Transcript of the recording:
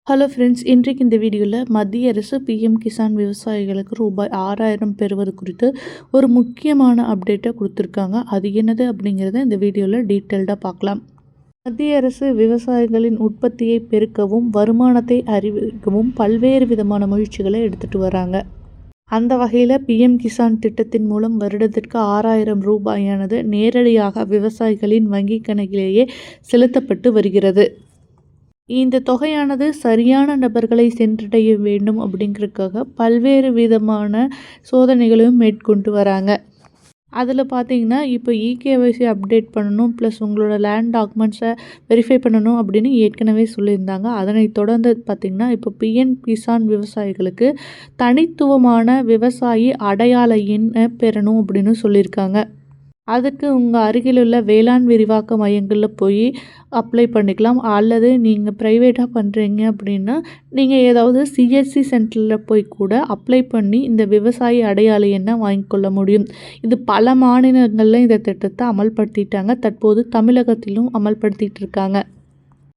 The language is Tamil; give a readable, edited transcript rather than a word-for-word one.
ஹலோ ஃப்ரெண்ட்ஸ், இன்றைக்கு இந்த வீடியோவில் மத்திய அரசு பிஎம் கிசான் விவசாயிகளுக்கு ரூபாய் 6,000 பெறுவது குறித்து ஒரு முக்கியமான அப்டேட்டை கொடுத்துருக்காங்க. அது என்னது அப்படிங்கிறத இந்த வீடியோவில் டீட்டெயில்டாக பார்க்கலாம். மத்திய அரசு விவசாயிகளின் உற்பத்தியை பெருக்கவும் வருமானத்தை அறிவிக்கவும் பல்வேறு விதமான முயற்சிகளை எடுத்துகிட்டு வராங்க. அந்த வகையில் பிஎம் கிசான் திட்டத்தின் மூலம் வருடத்திற்கு 6,000 ரூபாயானது நேரடியாக விவசாயிகளின் வங்கி கணக்கிலேயே செலுத்தப்பட்டு வருகிறது. இந்த தொகையானது சரியான நபர்களை சென்றடைய வேண்டும் அப்படிங்கிறதுக்காக பல்வேறு விதமான சோதனைகளையும் மேற்கொண்டு வராங்க. அதில் பார்த்தீங்கன்னா, இப்போ இகேஒய்சி அப்டேட் பண்ணணும், ப்ளஸ் உங்களோட லேண்ட் டாக்குமெண்ட்ஸை வெரிஃபை பண்ணணும் அப்படின்னு ஏற்கனவே சொல்லியிருந்தாங்க. அதனைத் தொடர்ந்து பார்த்திங்கன்னா, இப்போ பிஎம் கிசான் விவசாயிகளுக்கு தனித்துவமான விவசாயி அடையாள எண்ணை பெறணும் அப்படின்னு சொல்லியிருக்காங்க. அதுக்கு உங்கள் அருகில் உள்ள வேளாண் விரிவாக்க மையங்களில் போய் அப்ளை பண்ணிக்கலாம். அல்லது நீங்கள் ப்ரைவேட்டாக பண்ணுறீங்க அப்படின்னா நீங்கள் ஏதாவது சிஎஸ்சி சென்டரில் போய் கூட அப்ளை பண்ணி இந்த விவசாயி அடையாள எண்ணை வாங்கிக்கொள்ள முடியும். இது பல மாநிலங்களில் இந்த திட்டத்தை அமல்படுத்திட்டாங்க. தற்போது தமிழகத்திலும் அமல்படுத்திகிட்டு இருக்காங்க.